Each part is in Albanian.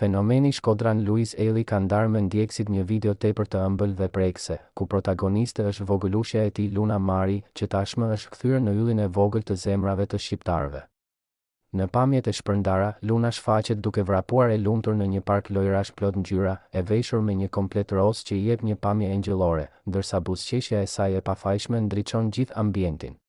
Fenomeni Shkodran Luiz Eli ka ndarë me ndjekësit një video tepër të ëmbël dhe prekse, ku protagoniste është vogëlushja e tij Luna Mari, që tashmë është kthyer në yllin e vogël të zemrave të shqiptarëve. Në pamjet e shpërndara, Luna shfaqet duke vrapuar e lumtur në një park lojrash plot ngjyra, e veshur me një komplet roz që i jep një pamje engjëllore, ndërsa buzëqeshja e saj e pafajshme ndriçon gjithë ambientin.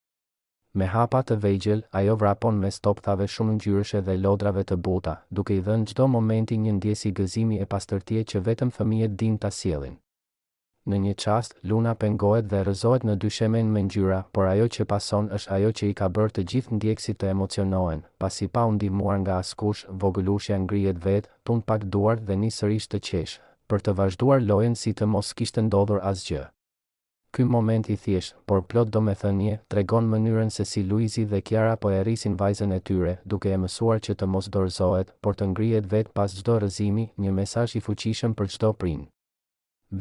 Me hapa të vegjël, ajo vrapon mes topthave shumë ngjyrëshe dhe lodrave të buta, duke i dhënë çdo momenti një ndjesi gëzimi e pastërtie që vetëm fëmijët dinë ta sjellin. Në një çast, Luna pengohet dhe rrëzohet në dyshemen me ngjyra, por ajo që pason është ajo që i ka bërë të gjithë ndjekësit të emocionohen, pasi pa u ndihmuar nga askush, vogëlushja ngrihet vetë, tund pak duart dhe nis sërish të qesh, për të vazhduar lojën si të mos kishte ndodhur asgjë. Ky moment i thjesht, por plot domethënie, tregon mënyrën se si Luizi dhe Kiara po e rrisin vajzën e tyre, duke e mësuar që të mos dorëzohet, por të ngrihet vetë pas çdo rrëzimi, një mesazh i fuqishëm për çdo prind.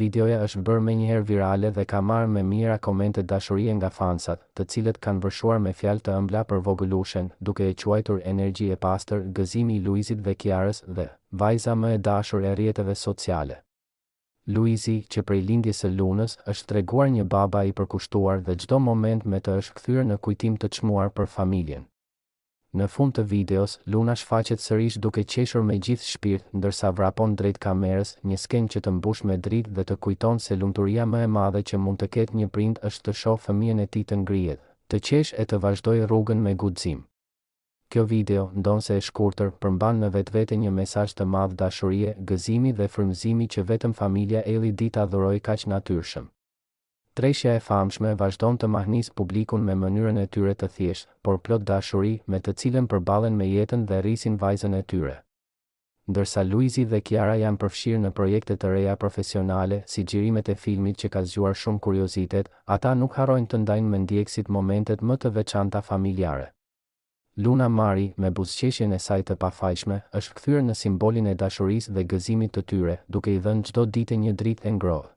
Videoja është bërë menjëherë virale dhe ka marrë me mira komente dashurie nga fansat, të cilët kanë vërshuar me fjalë të ëmbla për vogëlushen, duke e quajtur energji e pastër, gëzimi i Luizit dhe Kiarës dhe vajza më e dashur e rrjeteve sociale. Luizi, që prej lindjes së Lunës, është treguar një baba i përkushtuar dhe çdo moment me të është kthyer në kujtim të çmuar për familjen. Në fund të videos, Luna shfaqet sërish duke qeshur me gjithë shpirt, ndërsa vrapon drejt kamerës, një skenë që të mbush me dritë dhe të kujton se lumturia më e madhe që mund të ketë një prind është të shohë fëmijën e tij të ngrihet, të qesh e të vazhdojë rrugën me guxim. Kjo video, ndonse e shkurtër, përmban në vetvete një mesazh të madh dashurie, gëzimi dhe frymëzimi që vetëm familja Eli di ta dhurojë kaq natyrshëm. Treshja e famshme vazhdon të mahnis publikun me mënyrën e tyre të thjeshtë, por plot dashuri, me të cilën përballen me jetën dhe rrisin vajzën e tyre. Ndërsa Luizi dhe Kiara janë përfshirë në projekte të reja profesionale, si xhirimet e filmit që ka zgjuar shumë kuriozitet, ata nuk harrojnë të ndajnë me ndjekësit momentet më të veçanta familjare. Luna Mari, me buzëqeshjen e saj të pafajshme, është kthyer në simbolin e dashurisë dhe gëzimit të tyre, duke i dhënë çdo ditë një dritë e ngrohtë.